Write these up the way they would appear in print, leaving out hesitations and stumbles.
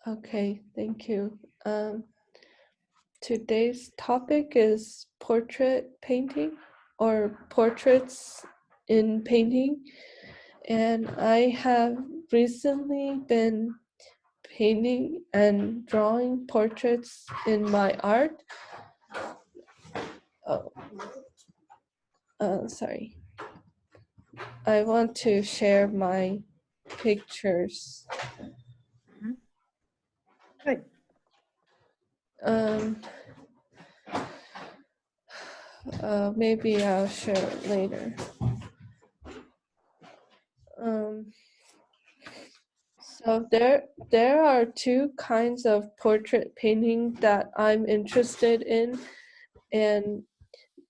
Okay, thank you. Today's topic is portrait painting or portraits in painting. And I have recently been painting and drawing portraits in my art. Oh, sorry. I want to share my pictures. Good. Maybe I'll share it later. So there are two kinds of portrait painting that I'm interested in, and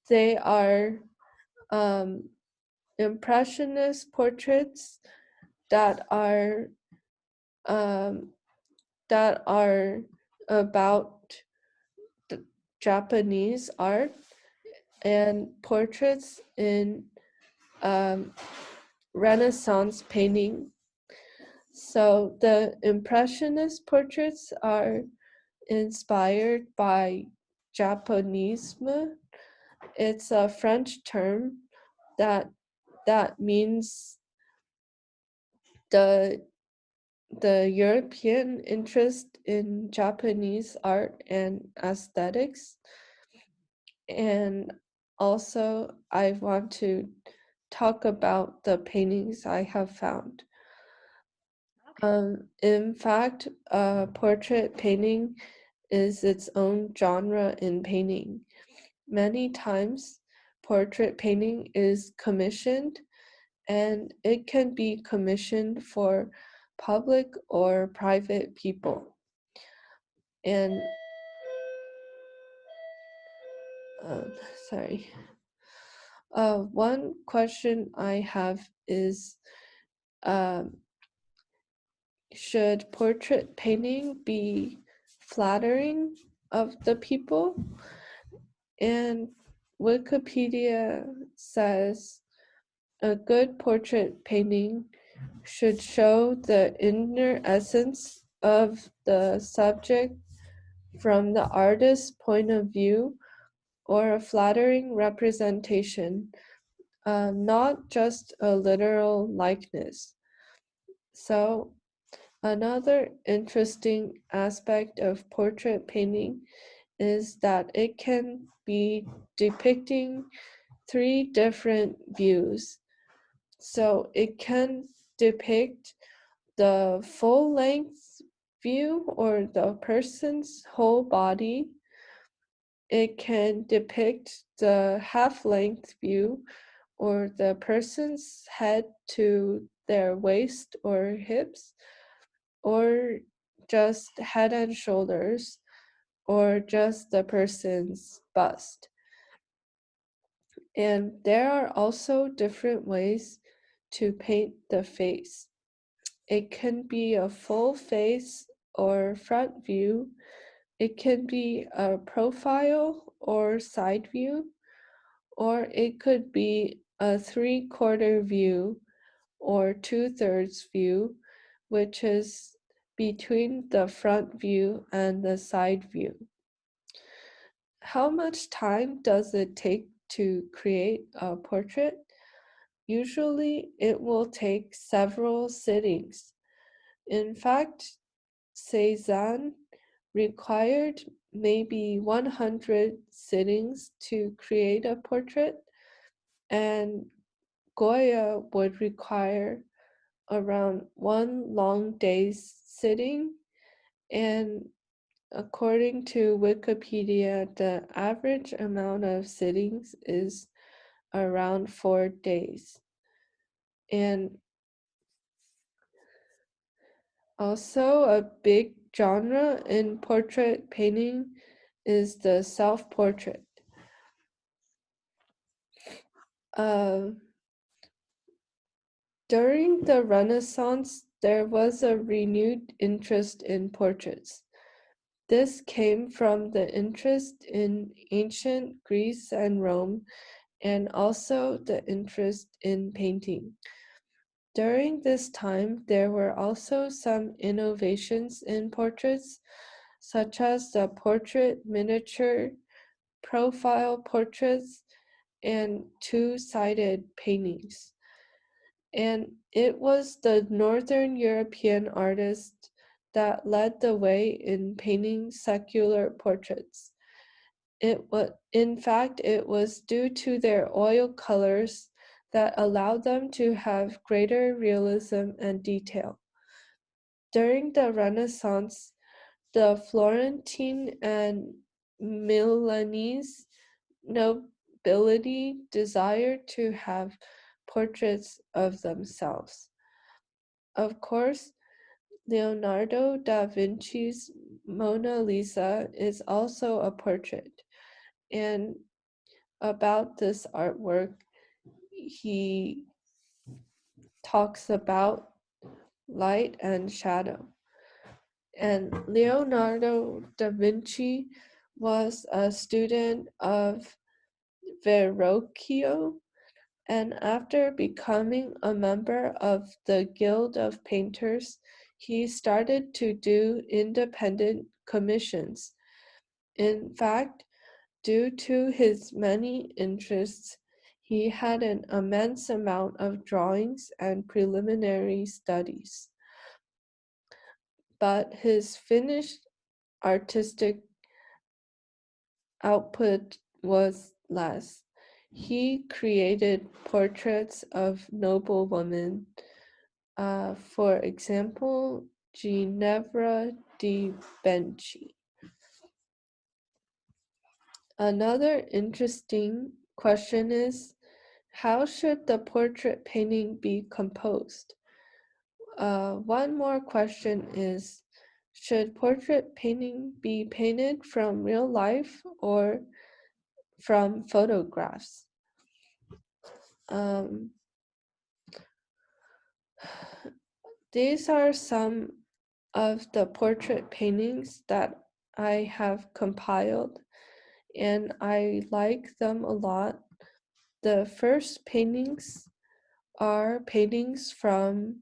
they are Impressionist portraits that are um, that are about the Japanese art, and portraits in Renaissance painting. So the Impressionist portraits are inspired by Japonismo. It's a French term that means the European interest in Japanese art and aesthetics. And also I want to talk about the paintings I have found. In fact, portrait painting is its own genre in painting. Many times, portrait painting is commissioned, and it can be commissioned for public or private people. And sorry. One question I have is, should portrait painting be flattering of the people? And Wikipedia says a good portrait painting should show the inner essence of the subject from the artist's point of view, or a flattering representation, not just a literal likeness. So, another interesting aspect of portrait painting is that it can be depicting three different views. So it can depict the full length view or the person's whole body. It can depict the half length view or the person's head to their waist or hips, or just head and shoulders, or just the person's bust. And there are also different ways to paint the face. It can be a full face or front view. It can be a profile or side view, or it could be a 3/4 view or 2/3 view, which is between the front view and the side view. How much time does it take to create a portrait? Usually it will take several sittings. In fact, Cézanne required maybe 100 sittings to create a portrait, and Goya would require around one long day's sitting, and according to Wikipedia, the average amount of sittings is around 4 days. And also a big genre in portrait painting is the self-portrait. During the Renaissance, there was a renewed interest in portraits. This came from the interest in ancient Greece and Rome, and also the interest in painting. During this time, there were also some innovations in portraits, such as the portrait miniature, profile portraits, and two-sided paintings. And it was the Northern European artists that led the way in painting secular portraits. In fact, it was due to their oil colors that allowed them to have greater realism and detail. During the Renaissance, the Florentine and Milanese nobility desired to have portraits of themselves. Of course, Leonardo da Vinci's Mona Lisa is also a portrait, and about this artwork, he talks about light and shadow. And Leonardo da Vinci was a student of Verrocchio, and after becoming a member of the Guild of Painters, he started to do independent commissions. In fact, due to his many interests, he had an immense amount of drawings and preliminary studies. But his finished artistic output was less. He created portraits of noble women, for example, Ginevra di Benci. Another interesting question is, how should the portrait painting be composed? One more question is, should portrait painting be painted from real life or from photographs? These are some of the portrait paintings that I have compiled, and I like them a lot. The first paintings are paintings from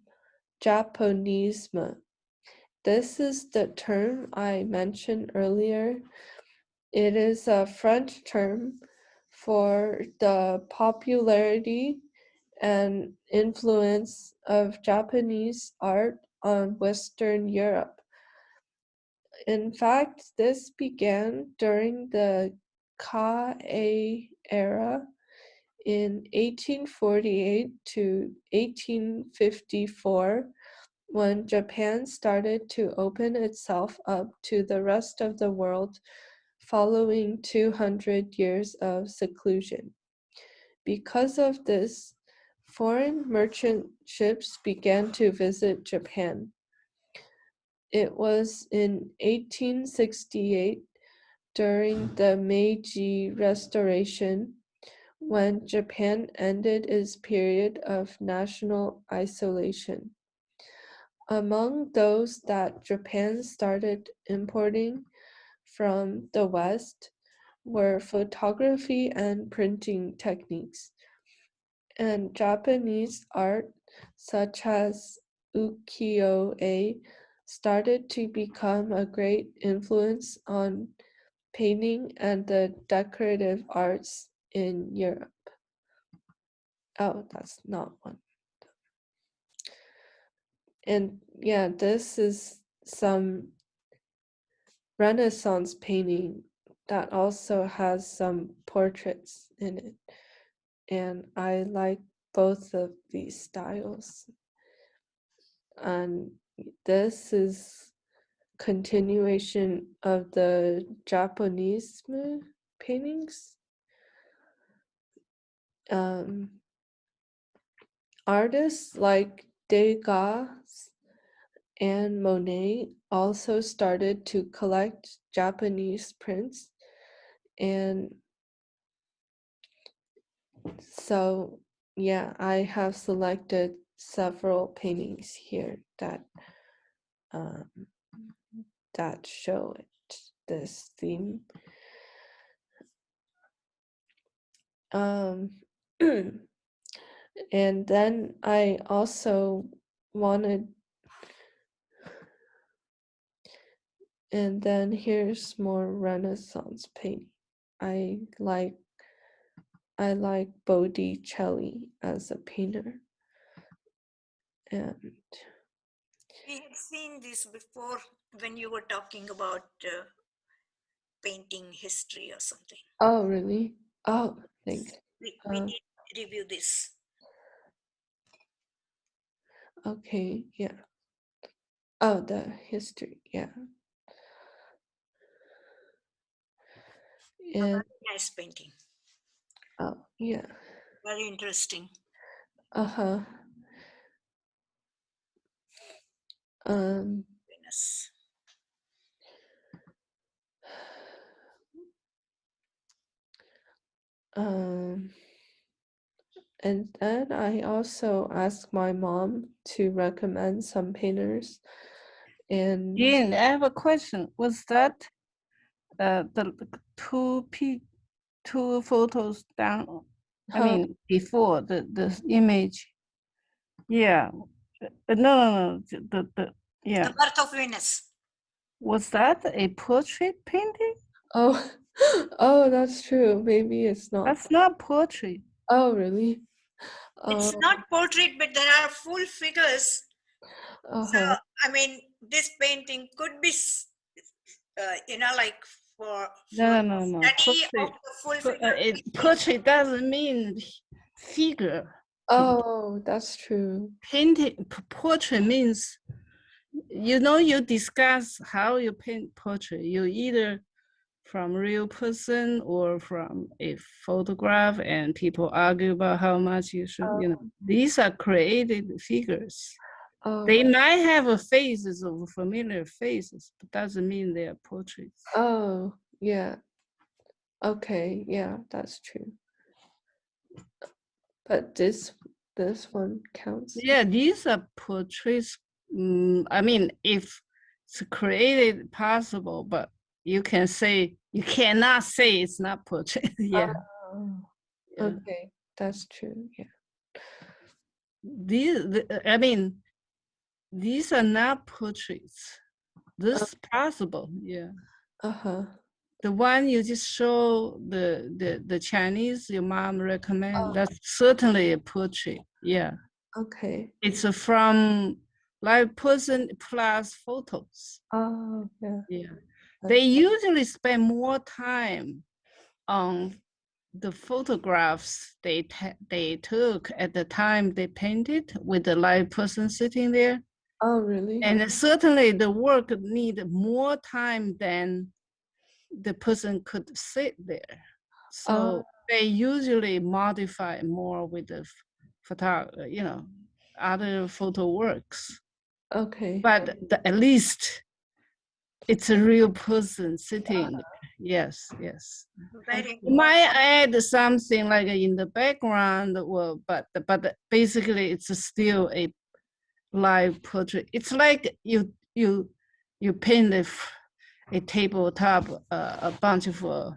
Japonismo. This is the term I mentioned earlier. It is a French term for the popularity and influence of Japanese art on Western Europe. In fact, this began during the Ka-e era in 1848 to 1854, when Japan started to open itself up to the rest of the world following 200 years of seclusion. Because of this, foreign merchant ships began to visit Japan. It was in 1868, during the Meiji Restoration, when Japan ended its period of national isolation. Among those that Japan started importing from the West were photography and printing techniques, and Japanese art such as ukiyo-e started to become a great influence on painting and the decorative arts in Europe. Oh, that's not one. And yeah, this is some Renaissance painting that also has some portraits in it. And I like both of these styles. And this is continuation of the Japonismo paintings. Artists like Degas and Monet also started to collect Japanese prints, and so yeah, I have selected several paintings here that that show this theme. And then I also wanted, and then here's more Renaissance painting. I like Botticelli as a painter. And We have seen this before when you were talking about painting history or something. oh, really? Oh, thanks. We need to review this. Okay, yeah. Oh, the history, yeah. And Nice painting. oh, yeah. Very interesting. Uh-huh. Um, Venus. um, and then I also asked my mom to recommend some painters. And Jane, I have a question. Was that the two photos down? I mean, before the image. Yeah. No. Yeah. The birth of Venus. Was that a portrait painting? oh, oh, that's true. Maybe it's not. That's not portrait. Oh, really? It's not portrait, but there are full figures. So, I mean, this painting could be, like for No. study of the full figure. Portrait doesn't mean figure. Oh, that's true. Painting portrait means, you discuss how you paint portrait. You either from real person or from a photograph, and people argue about how much you should, these are created figures. They might have a faces of familiar faces, but doesn't mean they are portraits. Oh, yeah. Okay, yeah, that's true. But this one counts. Yeah, these are portraits. I mean, if it's created possible, but you cannot say it's not portrait. Yeah. Okay, that's true. Yeah. These are not portraits. This is possible. Yeah. The one you just show the Chinese your mom recommend, that's certainly a portrait. Yeah. Okay. It's from live person plus photos. Oh, yeah. Yeah. They usually spend more time on the photographs they took at the time they painted with the live person sitting there. Oh, really? And certainly the work need more time than the person could sit there. So they usually modify more with the other photo works. Okay. But at least it's a real person sitting there. Yes. Very You might add something like in the background, well, but basically it's still a live portrait. It's like you paint a tabletop, a bunch of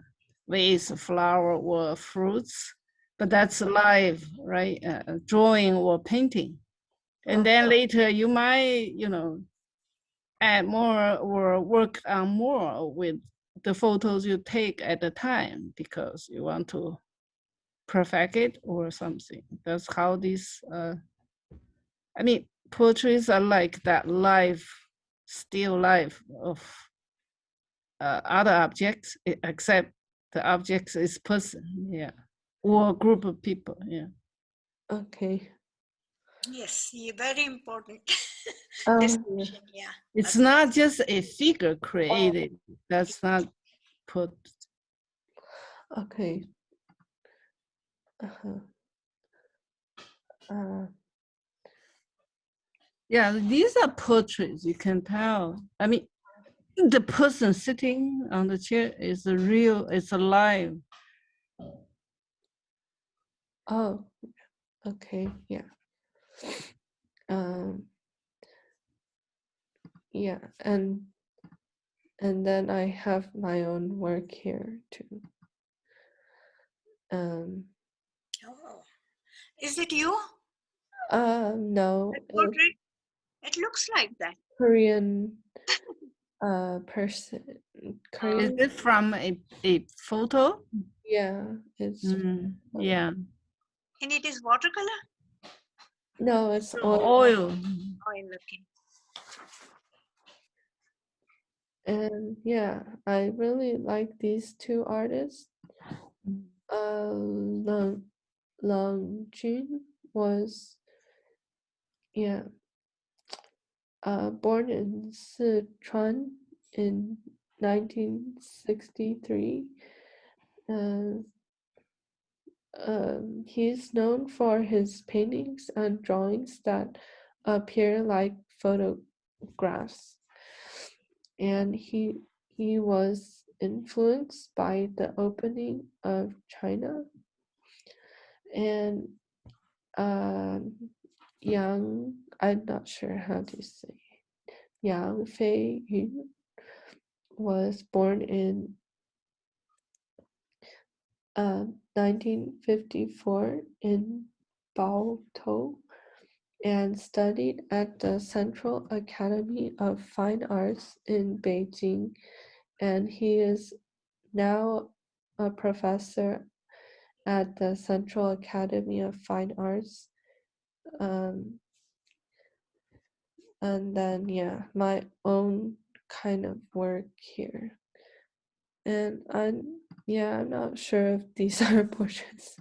vase, flower or fruits, but that's live, right? Drawing or painting, and then later you might, add more or work on more with the photos you take at the time because you want to perfect it or something. That's how these, portraits are like that live, still life of other objects, except the objects is person, yeah, or a group of people, yeah. Okay. Yes, very important Yeah. yeah. It's not just a figure created. That's not put. Okay. Yeah, these are portraits. You can tell. I mean, the person sitting on the chair is real. It's alive. Oh, okay. Yeah. Yeah, and then I have my own work here too. Is it you? No, That portrait? It looks like that. Korean person. Is Korean. it from a photo? Yeah, it's Yeah. And it is watercolor? no, it's oil. Oil. Oil looking. And yeah, I really like these two artists. Long Jun was born in Sichuan in 1963. He's known for his paintings and drawings that appear like photographs, and he was influenced by the opening of China, and I'm not sure how to say, Yang Fei Yu was born in 1954 in Baotou and studied at the Central Academy of Fine Arts in Beijing, and he is now a professor at the Central Academy of Fine Arts. And then my own kind of work here. And I'm not sure if these are portraits.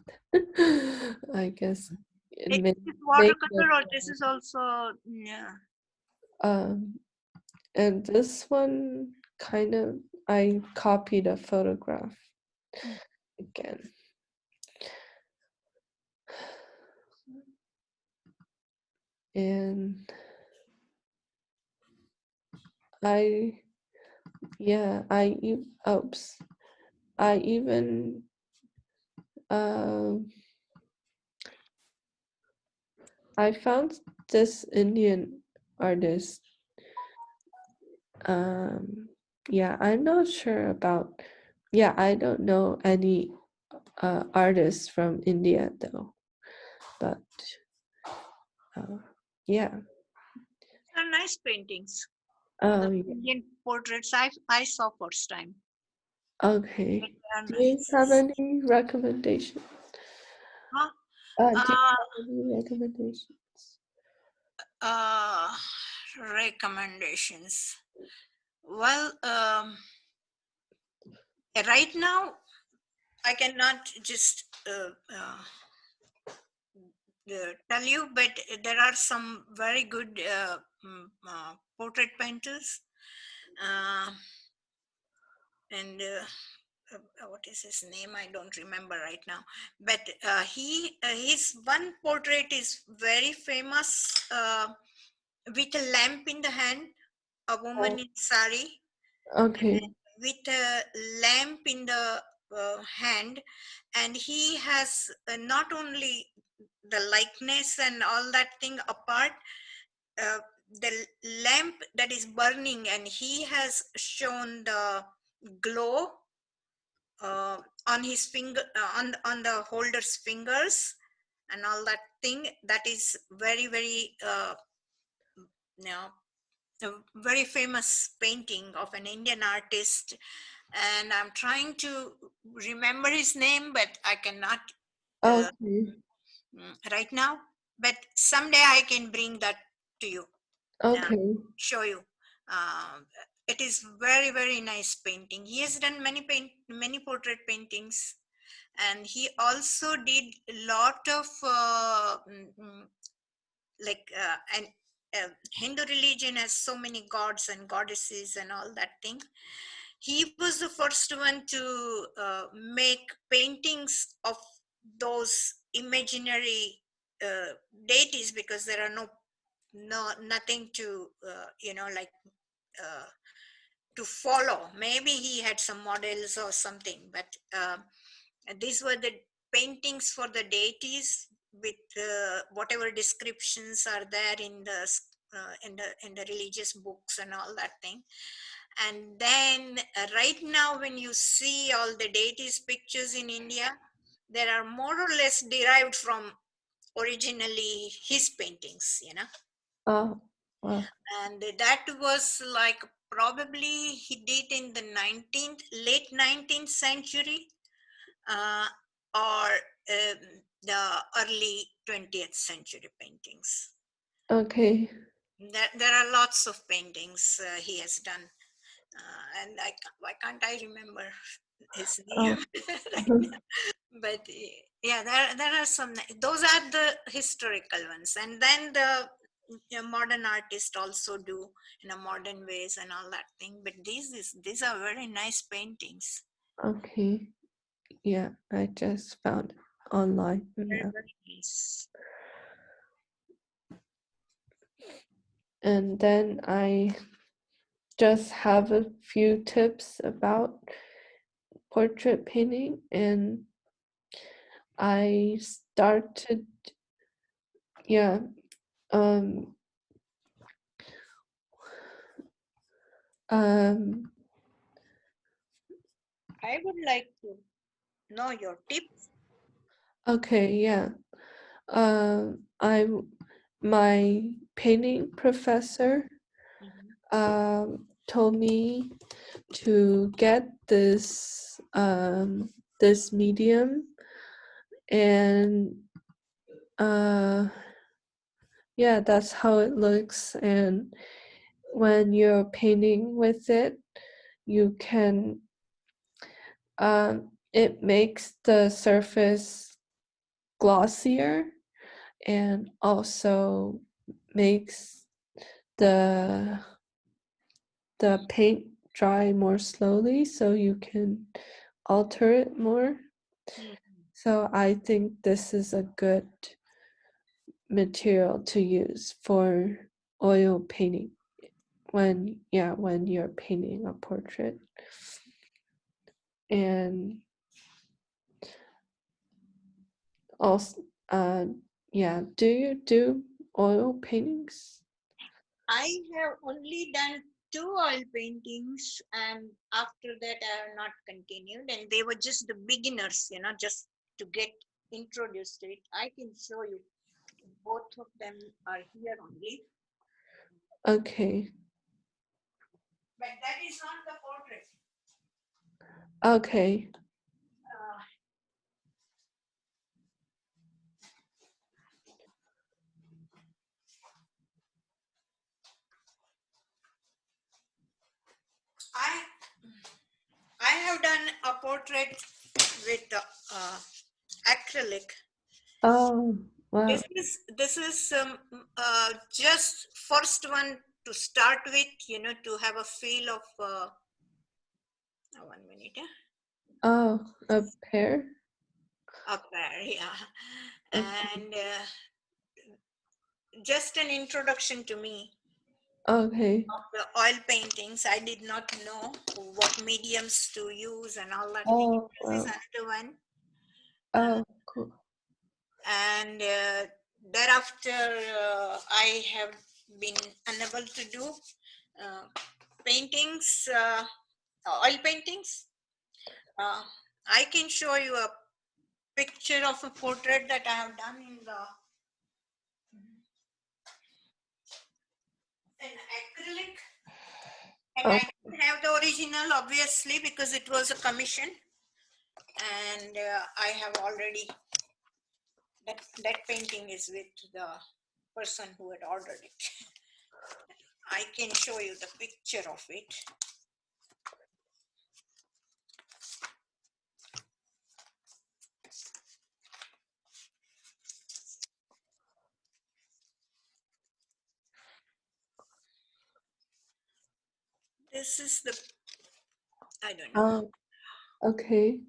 I guess It may is make watercolor or this is also, yeah. And this one kind of I copied a photograph again. And I even I found this Indian artist. I'm not sure about. I don't know any artists from India though, but yeah. They're nice paintings. Oh, The yeah. Indian portraits I saw first time. Okay. They are Do you nice. have any recommendations? Huh? Do you have any recommendations? Recommendations. Well, right now I cannot just tell you, but there are some very good portrait painters, and what is his name? I don't remember right now. But his one portrait is very famous, with a lamp in the hand, a woman in sari, Okay. with a lamp in the hand, and he has not only the likeness and all that thing apart, uh, the lamp that is burning, and he has shown the glow on his finger, on the holder's fingers and all that thing. That is very very you know, a very famous painting of an Indian artist, and I'm trying to remember his name, but I cannot Okay. right now. But someday I can bring that to you, Okay. show you. Um, it is very very nice painting. He has done many portrait paintings, and he also did a lot of like and Hindu religion has so many gods and goddesses and all that thing. He was the first one to make paintings of those imaginary deities, because there are nothing to like uh, to follow. Maybe he had some models or something, but these were the paintings for the deities with whatever descriptions are there in the in the religious books and all that thing. And then right now when you see all the deities pictures in India, they are more or less derived from originally his paintings, Oh, wow. and that was like probably he did in the late 19th century, uh, or the early 20th century paintings. Okay. There are lots of paintings he has done, and why can't I remember his Oh, name? mhm. But yeah, there are some. Those are the historical ones, and then the modern artists also do in a modern ways and all that thing. But these are very nice paintings. Okay. Yeah, I just found it online. Very, Yeah. very nice. And then I just have a few tips about portrait painting, and I started, yeah, um, um, I would like to know your tips. okay, yeah. I'm my painting professor told me to get this medium, and uh yeah, that's how it looks. And when you're painting with it, you can it makes the surface glossier, and also makes the paint dry more slowly, so you can alter it more. Mhm. So I think this is a good material to use for oil painting when you're painting a portrait. And also, yeah, do you do oil paintings? I have only done two oil paintings, and after that, I have not continued. And they were just the beginners, just to get introduced to it. I can show you. Both of them are here only. Okay. But that is not the portrait. Okay. Uh, I I have done a portrait with acrylic. Oh, wow. This is just first one to start with, to have a feel of. 1 minute. Oh, a pear? Up there, yeah. Okay. And just an introduction to me Okay. of the oil paintings. I did not know what mediums to use and all that thing. Oh, This is wow. another one. Oh, cool. And thereafter, I have been unable to do uh, paintings, oil paintings. Uh, I can show you a picture of a portrait that I have done in acrylic. And Oh, I don't have the original, obviously, because it was a commission. And I have already, that painting is with the person who had ordered it. I can show you the picture of it. This is the, I don't know. oh, okay.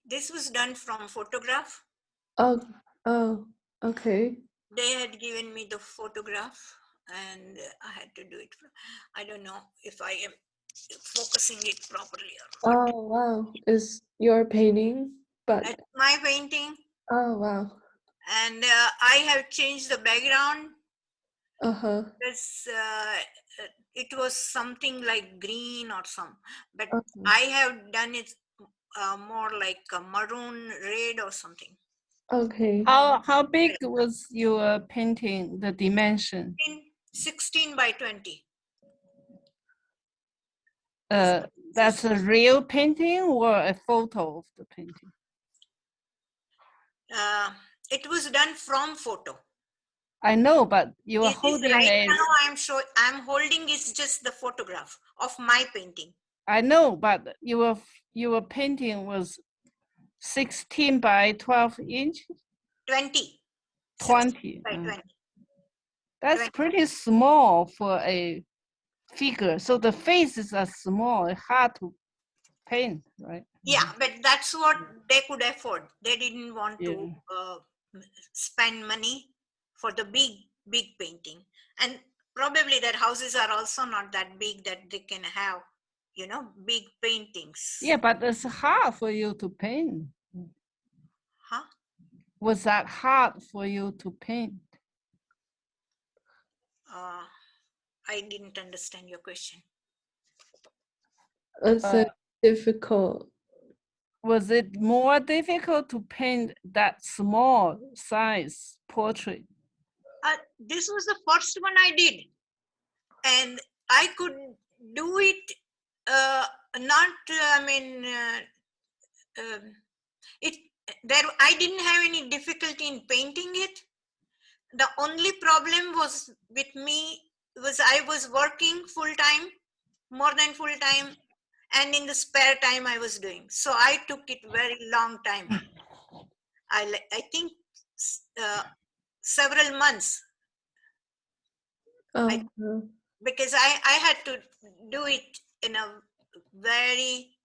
This was done from photograph. Oh, oh, okay. They had given me the photograph, and I had to do it. I don't know if I am focusing it properly or what. Oh, wow. Is your painting? But, That's my painting, oh, wow. and I have changed the background. Uh-huh. This it was something like green or some, but Uh-huh. I have done it more like a maroon red or something. Okay. How big was your painting, the dimension? 16 by 20. That's a real painting or a photo of the painting? It was done from photo. I know, but you were This is holding right a. now I'm holding is just the photograph of my painting. I know, but your painting was 16 by 12 inch. 20. 20. By 20. That's 20. pretty small for a figure. So the faces are small, hard to paint, right? Yeah, but that's what they could afford. They didn't want to spend money for the big painting. And probably their houses are also not that big that they can have, big paintings. Yeah, but it's hard for you to paint. Huh? Was that hard for you to paint? I didn't understand your question. Is it difficult? Was it more difficult to paint that small size portrait? This was the first one I did. And I could do it, I didn't have any difficulty in painting it. The only problem was with me was I was working full time, more than full time, and in the spare time I was doing. So I took it very long time. I think several months. Because I had to do it in a very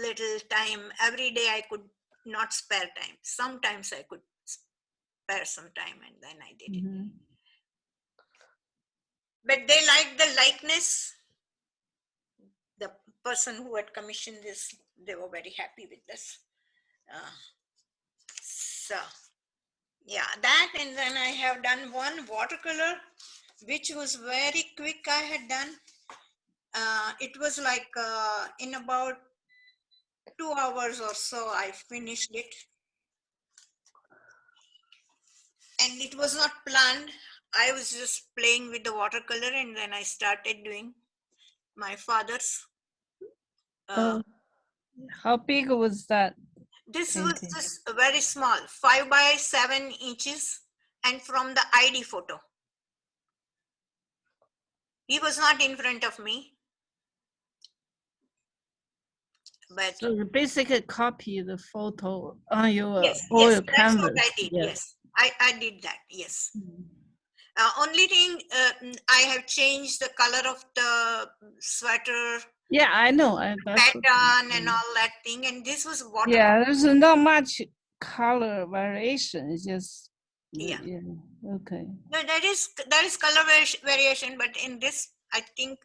little time. Every day I could not spare time. Sometimes I could spare some time and then I did it. But they liked the likeness. The person who had commissioned this, they were very happy with this. So, yeah, that, and then I have done one watercolor, which was very quick I had done. It was like in about 2 hours or so, I finished it. And it was not planned. I was just playing with the watercolor and then I started doing my father's. How big was that? This painting? was just very small, 5 by 7 inches, and from the ID photo. He was not in front of me. But so you basically copy the photo on your yes, canvas. That's what I did. Yes, I did that. Yes. Only thing I have changed the color of the sweater. Yeah, I know. Pattern and all that thing, and this was watercolor. Yeah, there's not much color variation. It's just yeah. Okay. No, that is color variation, but in this, I think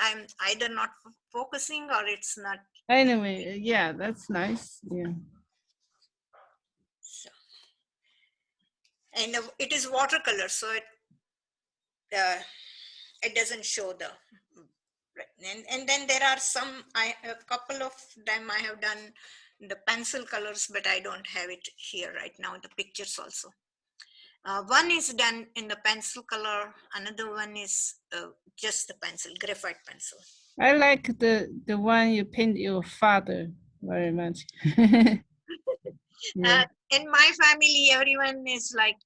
I'm either not focusing or it's not. Anyway, yeah, that's nice. Yeah. So, and it is watercolor, so it doesn't show the. And then there are a couple of them I have done the pencil colors, but I don't have it here right now in the pictures also. One is done in the pencil color, another one is just the pencil, graphite pencil. I like the one you paint your father very much. In my family, everyone is like,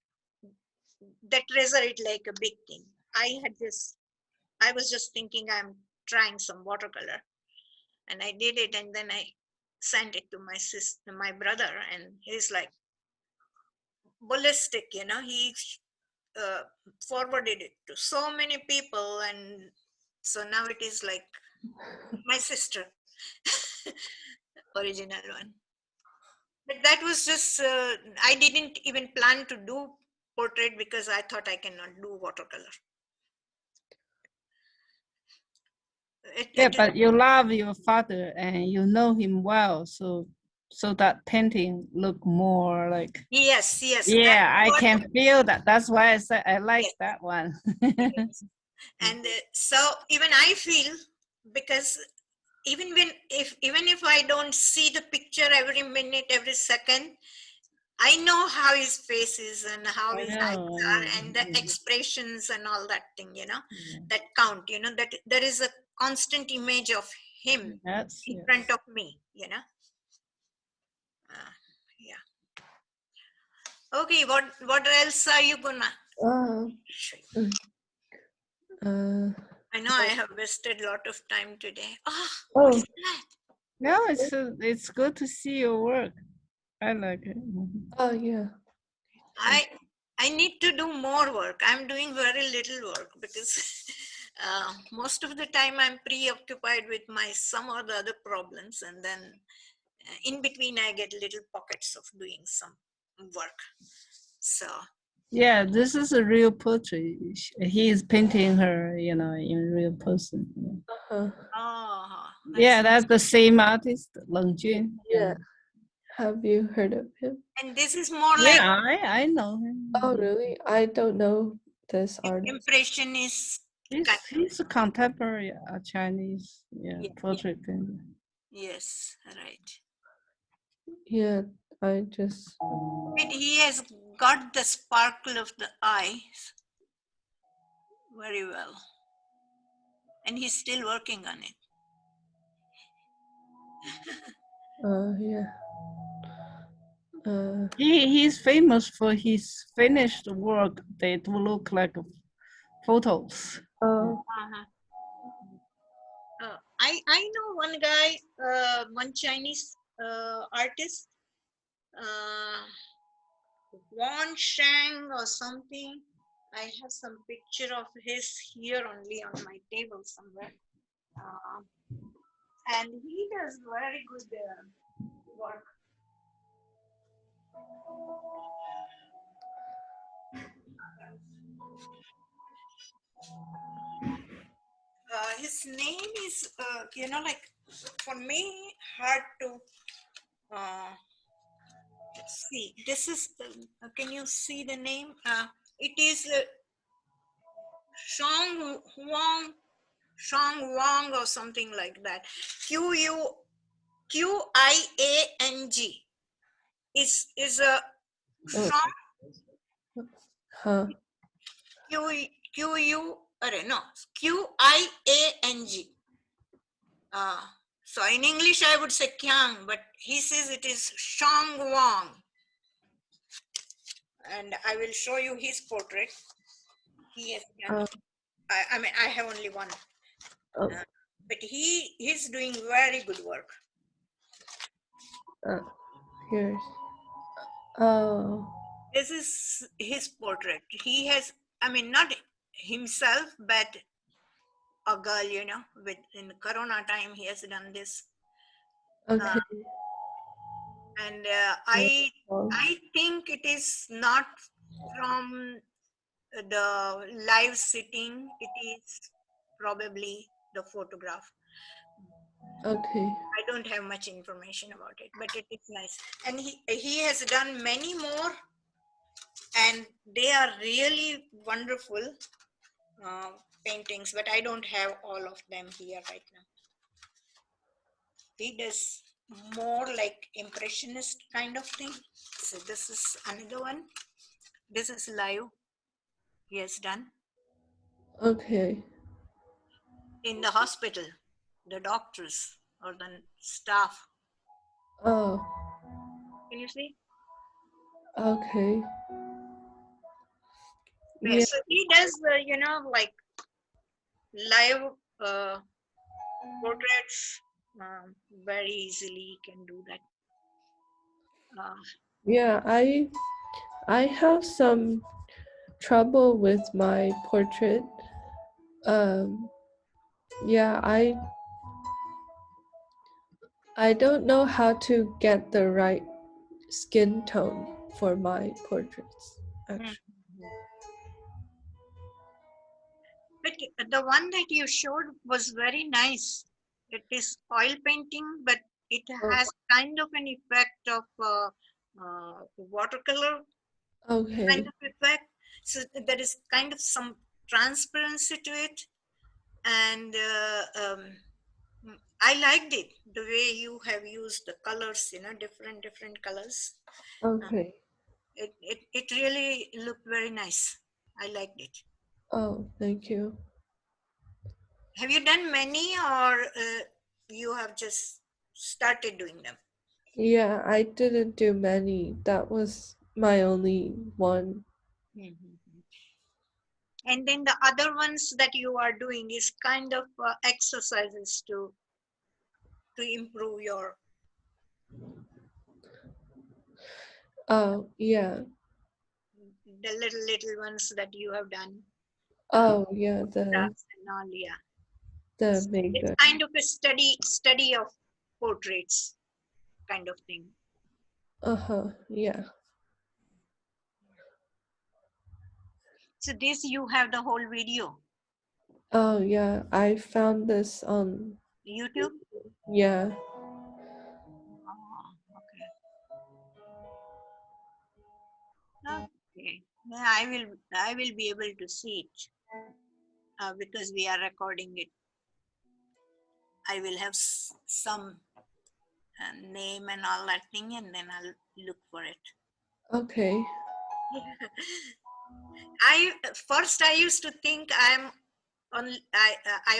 they treasure it like a big thing. I was just thinking I'm trying some watercolor, and I did it, and then I sent it to my brother, and he's like ballistic, he forwarded it to so many people, and so now it is like my sister original one. But that was just I didn't even plan to do portrait because I thought I cannot do watercolor. But you love your father and you know him well, so that painting look more like. Yes. Yeah, I can feel that. That's why I said I like that one. And so even I feel, because even if I don't see the picture every minute, every second, I know how his face is and how his eyes are and the expressions and all that thing, that count, that there is a constant image of him Yes, in yes. front of me, yeah. Okay, what else are you gonna show you? I know I have wasted a lot of time today. What is that? No, it's good to see your work. I like it. Oh, yeah. I need to do more work. I'm doing very little work because most of the time I'm preoccupied with my some or the other problems, and then in between I get little pockets of doing some work. So Yeah, this is a real portrait. He is painting her, in real person. Yeah, that's the same artist, Leng Jun. Yeah. Have you heard of him? and this is more like Yeah, I know him. Oh, really? I don't know this artist. Impressionist. He's a contemporary Chinese Yeah. portrait painter. Yes, right. Yeah, I just. But he has got the sparkle of the eyes very well, and he's still working on it. Yeah. He's famous for his finished work. They do look like photos. I know one guy, one Chinese artist, Wan Shang or something. I have some picture of his here only on my table somewhere, and he does very good work. His name is, like for me, hard to see. This is, can you see the name? It is Shang Wang or something like that. Qiang is a Shang Qiang. So in English I would say Kyang, but he says it is Shang Wang. And I will show you his portrait. He has done. I mean, I have only one, but he's doing very good work. Here's. This is his portrait. He has, I mean, not himself, but a girl, with in Corona time, he has done this. Okay. And I think it is not from the live sitting. It is probably the photograph. Okay. I don't have much information about it, but it is nice. And he has done many more, and they are really wonderful paintings, but I don't have all of them here right now. He does more like impressionist kind of thing. So this is another one. This is live. He has done. Okay. In the hospital, the doctors or the staff. Oh. Can you see? Okay. Yeah. So he does, like live portraits very easily. Can do that. Yeah, I have some trouble with my portrait. Yeah, I don't know how to get the right skin tone for my portraits, actually. But the one that you showed was very nice. It is oil painting, but it has kind of an effect of watercolor Okay. kind of effect. So there is kind of some transparency to it. And I liked it, the way you have used the colors, different colors. Okay. It really looked very nice. I liked it. Oh, thank you. Have you done many, or you have just started doing them? Yeah, I didn't do many. That was my only one. Mhm. And then the other ones that you are doing is kind of exercises to improve your Oh, yeah. the little ones that you have done, Oh, yeah, photographs and all. Yeah, the so it's makeup. kind of a study of portraits kind of thing. Uh-huh. Yeah. So this you have the whole video, Oh, yeah. I found this on, YouTube. yeah. Oh, okay. Yeah, I will be able to see it because we are recording it. I will have some name and all that thing, and then I'll look for it. Okay. I used to think I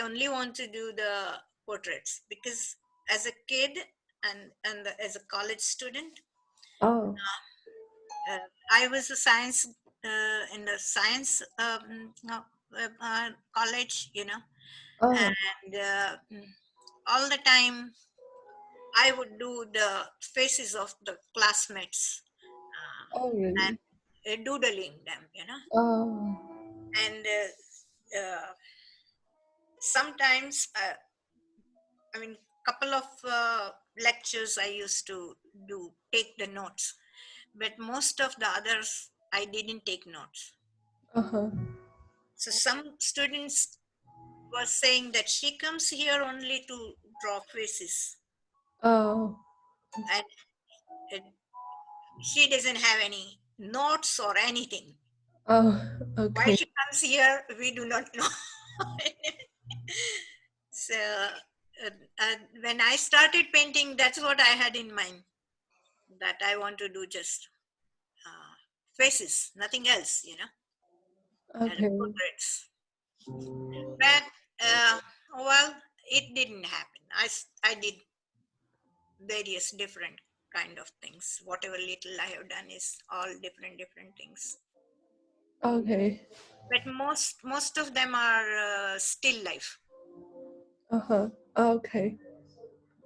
only want to do the portraits because as a kid and as a college student, Oh, I was a science in the science no, college, oh, and all the time I would do the faces of the classmates oh, and really? doodling them, Oh, and sometimes I mean, couple of lectures I used to take the notes, but most of the others I didn't take notes. uh-huh. So some students were saying that she comes here only to draw faces, Oh, and it, she doesn't have any notes or anything. oh, Why okay. she comes here, we do not know. So when I started painting, that's what I had in mind, that I want to do just faces, nothing else, and Okay. portraits. But well, it didn't happen. I did various different kind of things. Whatever little I have done is all different things. Okay. But most of them are still life. Uh-huh. Okay.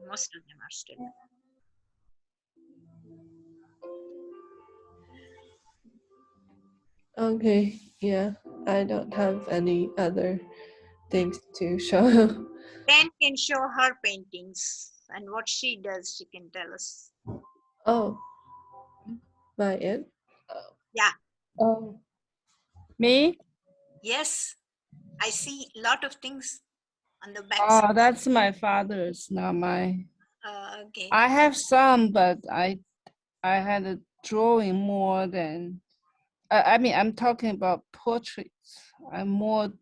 Most of them are still life. Okay. Yeah. I don't have any other things to show. Jen can show her paintings and what she does. She can tell us. Oh, my aunt? Yeah. Oh, Me? Yes. I see a lot of things on the backside. Oh, that's my father's, not mine. Okay. I have some, but I had a drawing more than. I mean, I'm talking about portraits. I'm more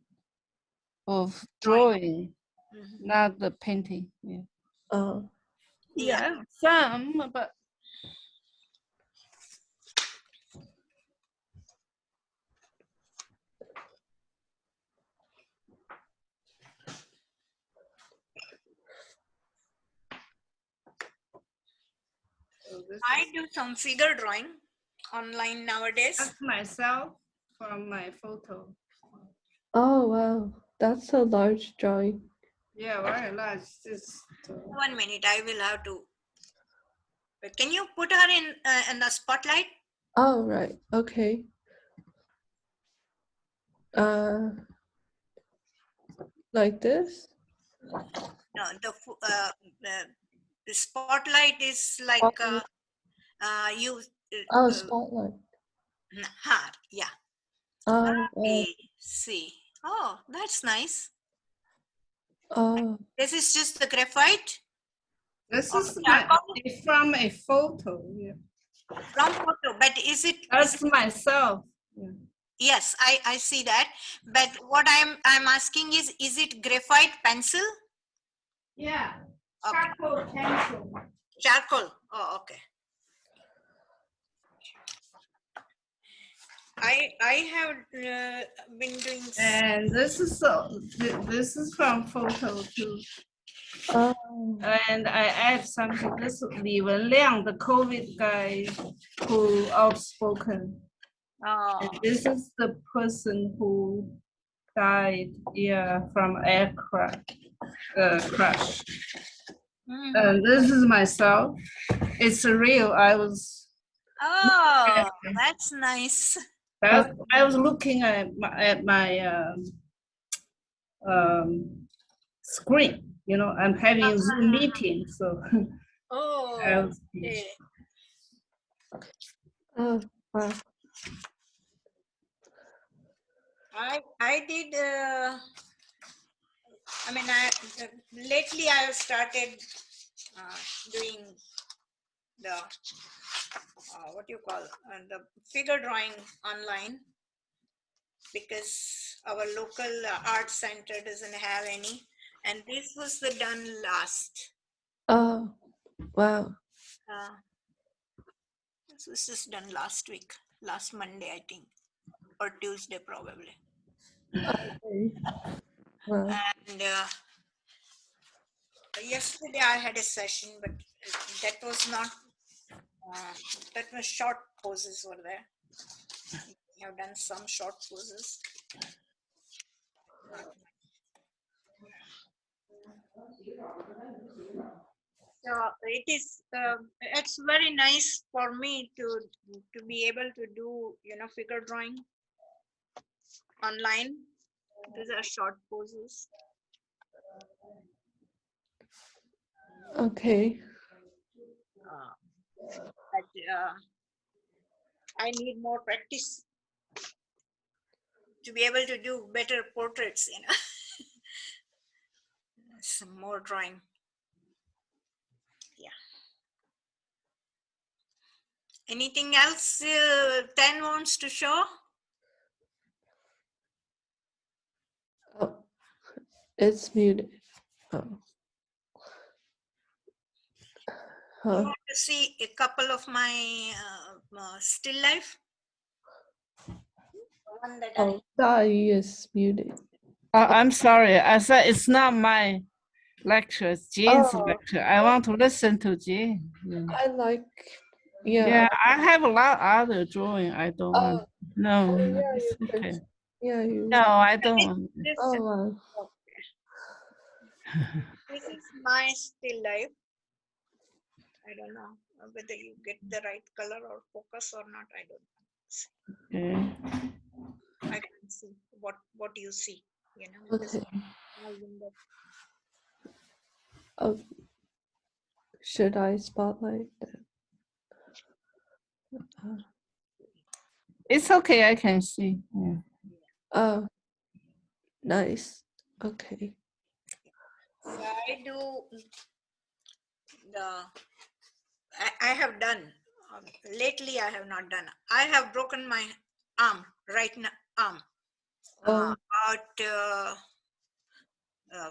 of Drawing. drawing, Mhm. not the painting. Yeah. oh, Yeah. Yeah, some, but I do some figure drawing online nowadays. that's myself from my photo. oh, wow. That's a large drawing. Yeah, very large. Just 1 minute, I will have to. Can you put her in the spotlight? Oh, right. Okay. Uh, like this? No, the spotlight is like Oh, you. oh, spotlight. Yeah. Oh, oh, Okay. See. Oh, that's nice. oh, This is just the graphite this or is charcoal from a photo. Yeah, from photo. But is it? that's myself. Yeah. Yes, I see that. But what I'm asking is it graphite pencil? Yeah. Okay. Charcoal. Oh, okay. I have been doing. And this is from photo too. Oh, And I add something. This is Li Wenliang, the COVID guy who outspoken. Oh, And this is the person who died, from air crash. And this is myself. It's real. oh, that's nice. I was looking at my screen. I'm having a Zoom meeting, so Oh, okay. oh, wow. I did. I mean, lately I have started doing the what you call the figure drawing online, because our local art center doesn't have any, and this was the done last. Oh, wow. This was just done last week, last Monday, I think, or Tuesday probably. Okay. Wow. And yesterday I had a session, but that was not. That was short poses were there. I have done some short poses. So it's very nice for me to be able to do figure drawing online. These are short poses. Okay. But I need more practice to be able to do better portraits. Some more drawing. Yeah. Anything else Ten wants to show? Oh, it's muted. Oh. You Huh. want to see a couple of my still life? One that Oh, Dai is muted. I'm sorry. I said it's not my lecture. It's Jean's Oh. lecture. I want to listen to Jean. I like, yeah. Yeah, I have a lot other drawing. I don't want. No, Oh, yeah, it's you okay. could. Yeah, you. No, I don't want. Oh, wow. This is my still life. I don't know whether you get the right color or focus or not. I don't know. Okay. I can see what you see. Because Okay. Oh, should I spotlight that? It's okay. I can see. Yeah. Oh, nice. Okay. So I do the. I have done. Lately, I have not done. I have broken my arm, right arm, Oh, about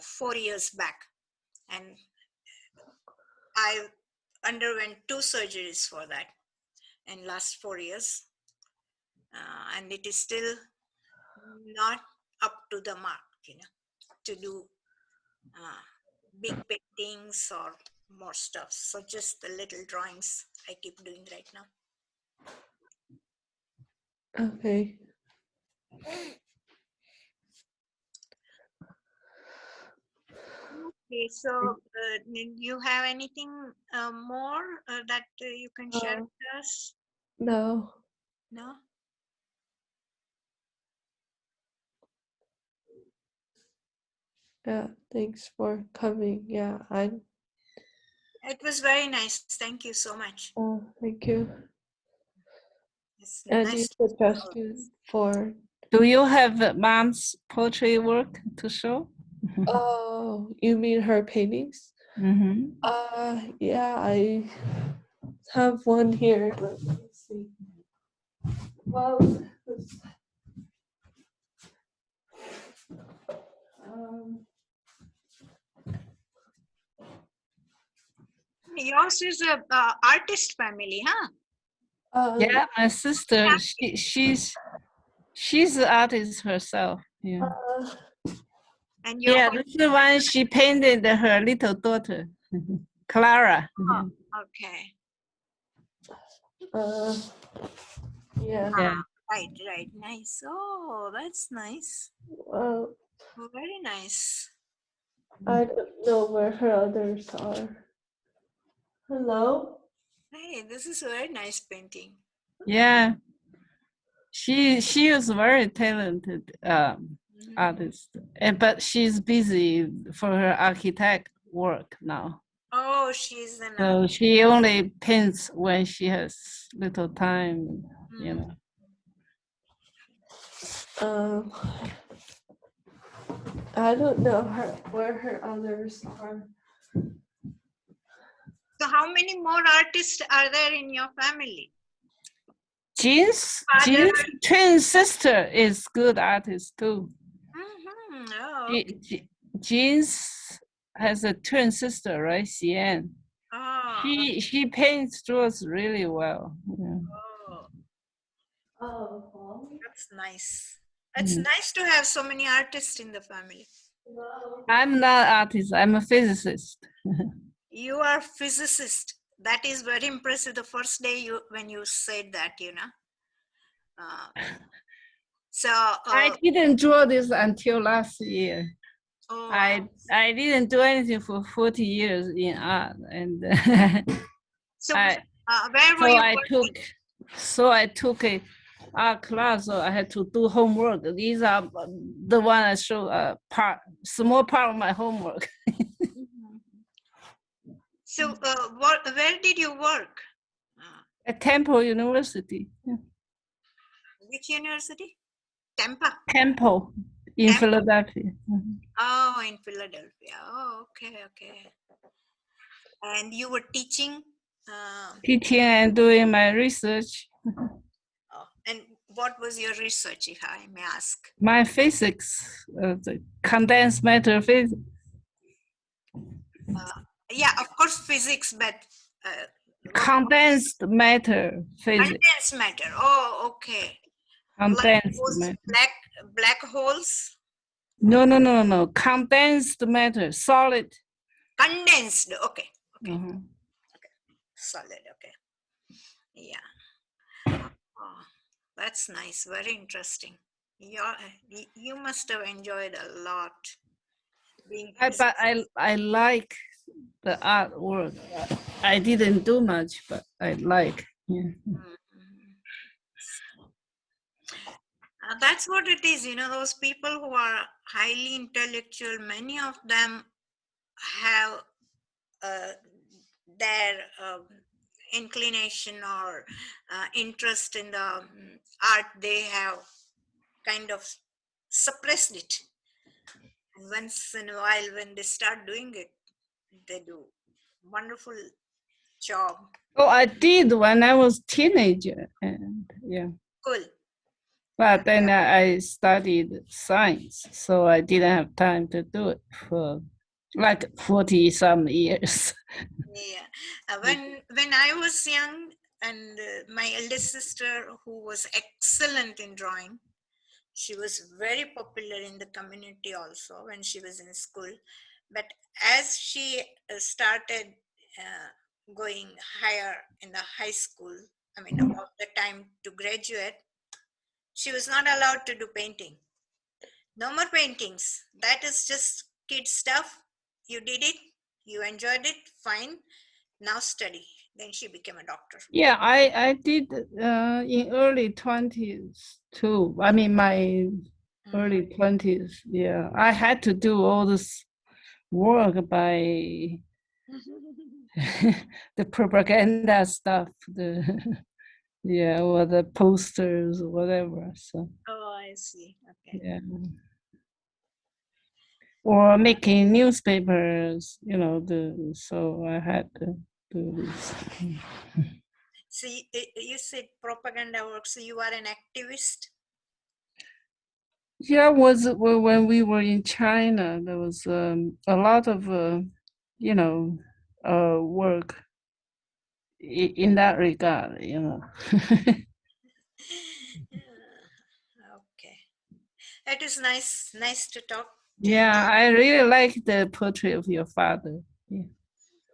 4 years back, and I underwent 2 surgeries for that in last 4 years, and it is still not up to the mark, to do big paintings or more stuff. So just the little drawings I keep doing right now. okay. Okay, so you have anything more that you can share with us? No. No? Yeah, thanks for coming. Yeah, It was very nice. Thank you so much. thank you. It's Any nice. suggestion for? Do you have mom's poetry work to show? Oh, you mean her paintings? Mm-hmm. Yeah, I have one here. Let me see. Well, um, Yours is a artist family, huh? Yeah, my sister, she's an artist herself. Yeah. And Yeah, this is when she painted her little daughter, Clara. okay. Yeah. Yeah. Right. Nice. Oh, that's nice. Well, Very nice. I don't know where her others are. Hello? Hey, this is a very nice painting. Yeah. She is very talented artist, but she's busy for her architect work now. Oh, she's an So she only paints when she has little time, you know. I don't know where her others are. So how many more artists are there in your family? Jean's twin sister is good artist too. Oh, okay. Jean's has a twin sister, right? Xian. Oh, She paints drawings really well. Yeah. oh, that's nice. It's nice to have so many artists in the family. I'm not an artist. I'm a physicist. You are physicist. That is very impressive. The first day when you said that, So I didn't draw this until last year. oh, I didn't do anything for 40 years in art, and so where were you working? I took a art class. So I had to do homework. These are the one I show small part of my homework. So where did you work? At Temple University. Which university? Tampa. Temple in Philadelphia. Oh, in Philadelphia. Oh, okay. And you were teaching? Teaching and doing my research. And what was your research, if I may ask? My physics, the condensed matter physics. Yeah, of course, physics, but Condensed matter physics. Condensed matter. Oh, okay. Condensed like matter. Black holes. No. Condensed matter, solid. Condensed. Okay. Uh-huh. Solid. Okay. Yeah. Oh, that's nice. Very interesting. You must have enjoyed a lot. But I like the artwork. I didn't do much, but I like. Yeah. That's what it is. Those people who are highly intellectual, many of them have their inclination or interest in the art. They have kind of suppressed it. And once in a while, when they start doing it, they do wonderful job. Oh, I did when I was teenager, and yeah. Cool. But then I studied science, so I didn't have time to do it for like 40 some years. Yeah. When I was young, and my eldest sister, who was excellent in drawing, she was very popular in the community also when she was in school. But as she started going higher in the high school, about the time to graduate, she was not allowed to do painting. No more paintings. That is just kid stuff. You did it, you enjoyed it, fine. Now study. Then she became a doctor. Yeah, I did in early 20s too. I mean, my early 20s. Yeah, I had to do all this work by the propaganda stuff, or the posters or whatever. So. Oh, I see. Okay. Yeah. Or making newspapers, so I had to do this. So you said propaganda work, so you are an activist? Yeah, when we were in China, there was a lot of, work in that regard, you know. Okay. It is nice to talk to Yeah, I really like the portrait of your father. Yeah. you.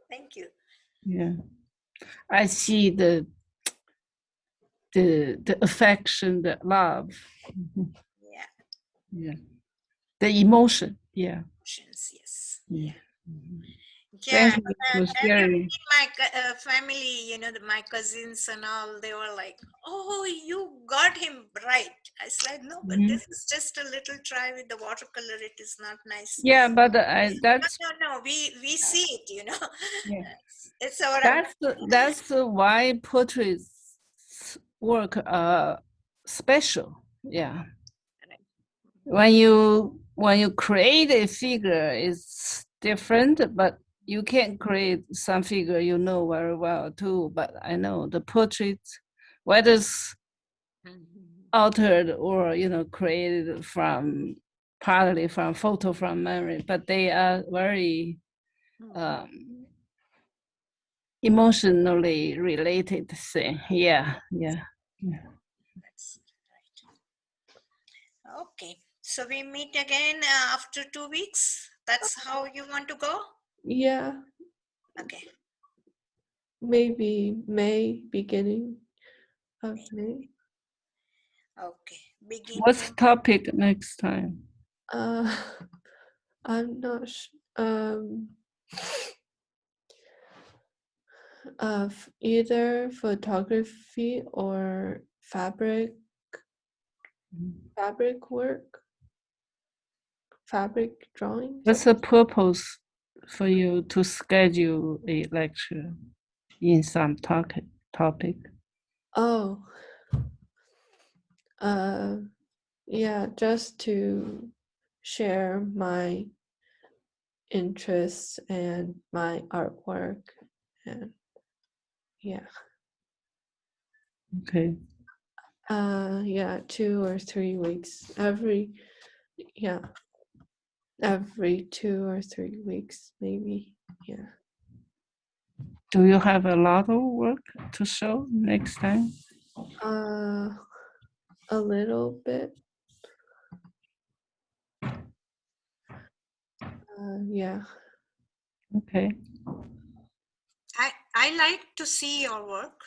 Thank you. Yeah. I see the affection, the love. Mhm. Yeah. Yeah. The emotion. Yeah. Emotions, yes. Yeah. Yeah. Mhm. Yeah, Thank you for everybody sharing. in my family, my cousins and all, they were like, "Oh, you got him right." I said, "No, but Mhm. this is just a little try with the watercolor. It is not nice." Yeah, but No, that's no, no. We see it. yeah. It's our That's why portraits work special. Yeah. When you create a figure, it's different, but you can create some figure you know very well too. But I know the portrait, whether it's altered or created from partly from photo from memory, but they are very um, emotionally related thing. Yeah, yeah. That's right. Okay, so we meet again after 2 weeks. That's how you want to go? Yeah, Okay. maybe May, beginning of May. Okay. What's the Beginning. topic next time? Uh, I'm not of either photography or fabric work, fabric drawings. What's the purpose for you to schedule a lecture in some topic? Oh, uh, yeah, just to share my interests and my artwork, and yeah, Okay. yeah, 2 or 3 weeks yeah, every 2 or 3 weeks, maybe, yeah. Do you have a lot of work to show next time? Uh, a little bit, yeah. Okay. I like to see your work,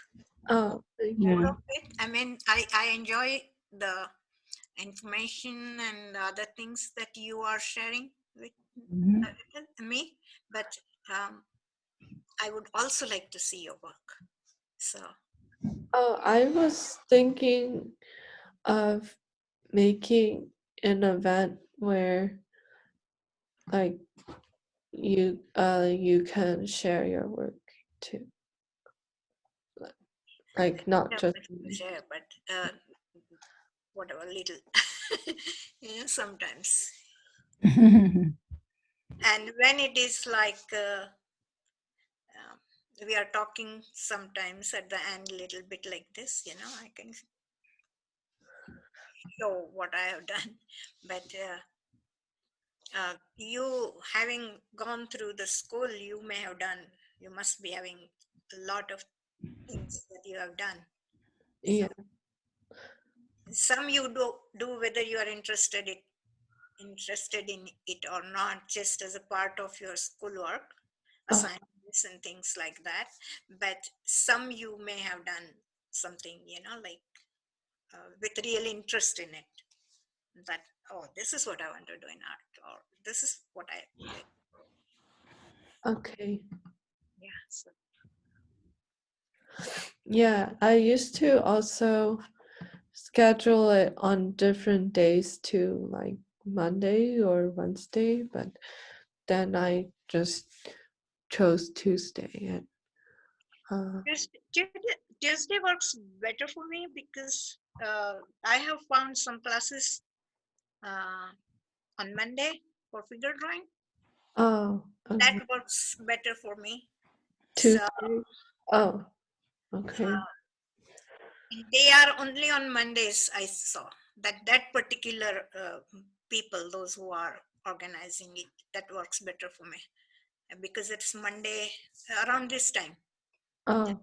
Oh, thank you. more Yeah. of it. I mean, I enjoy the information and other things that you are sharing Mhm. with me, but um, I would also like to see your work. So, Oh, I was thinking of making an event where like you can share your work too. Like not just definitely to share, but whatever, little, sometimes. And when it is like we are talking sometimes at the end, a little bit like this, I can show what I have done. But you having gone through the school, you must be having a lot of things that you have done. So yeah. some you do whether you are interested in it or not, just as a part of your schoolwork, Oh, assignments and things like that. But some you may have done something, like with real interest in it. That, oh, this is what I want to do in art, or this is what I like. okay. Yeah. So Yeah, I used to also schedule it on different days too, like Monday or Wednesday, but then I just chose Tuesday. And Tuesday works better for me because I have found some classes uh, on Monday for figure drawing. oh, That okay. works better for me. So Tuesday. Oh, okay. they are only on Mondays. I saw that particular people, those who are organizing it, that works better for me because it's Monday around this time. Oh,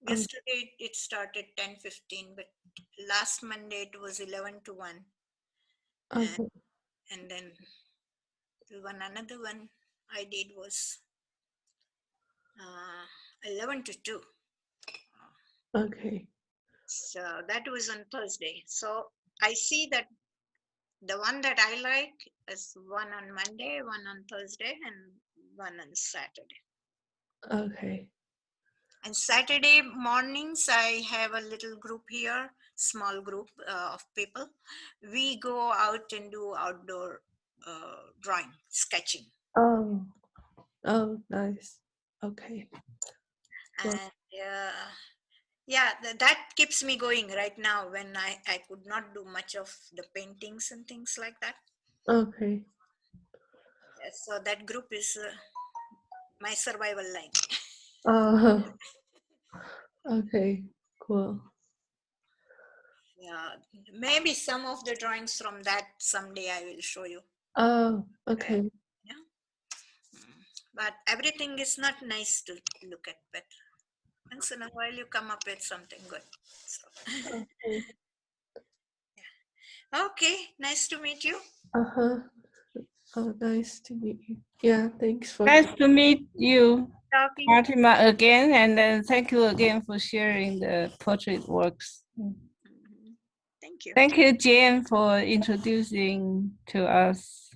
Yesterday it started 10:15, but last Monday it was 11 to 1. Okay. And then another one I did was 11 to 2. Okay. So that was on Thursday. So I see that the one that I like is one on Monday, one on Thursday, and one on Saturday. Okay. And Saturday mornings, I have a little group here, small group of people. We go out and do outdoor drawing, sketching. Oh. Oh, nice. Okay. Cool. And yeah, that keeps me going right now when I could not do much of the paintings and things like that. Okay. Yes, so that group is my survival line. Oh. Okay. Cool. Yeah, maybe some of the drawings from that someday I will show you. Oh. Okay. Yeah. But everything is not nice to look at, but once in a while you come up with something good. So, Okay. okay, nice to meet you. Uh-huh. Oh, nice to meet you. Yeah, thanks for Nice to meet you, Talking. Fatima, again, and then thank you again for sharing the portrait works. Mhm. Thank you. Thank you, Jane, for introducing to us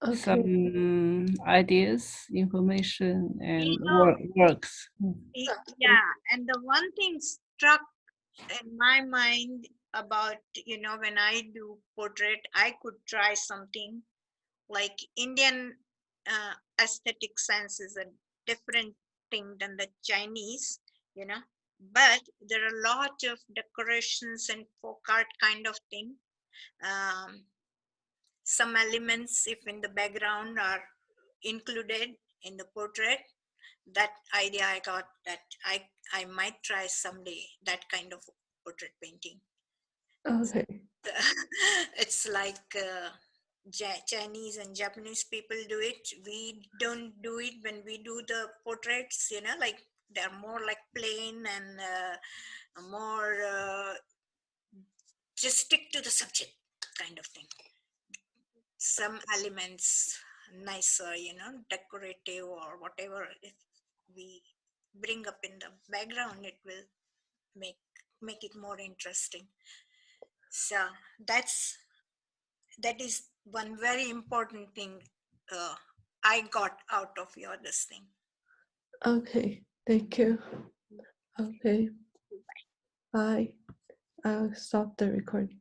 Okay. some ideas, information, and You know, works. yeah, and the one thing struck in my mind about, when I do portrait, I could try something like Indian aesthetic sense is a different thing than the Chinese, but there are a lot of decorations and folk art kind of thing. Um, some elements, if in the background, are included in the portrait. That idea I got that I might try someday that kind of portrait painting. Okay. It's like Chinese and Japanese people do it. We don't do it when we do the portraits, like they're more like plain and more just stick to the subject kind of thing. Some elements nicer, decorative or whatever. If we bring up in the background, it will make it more interesting. So that is one very important thing I got out of your this thing. Okay. Thank you. Okay. Bye. I'll stop the recording.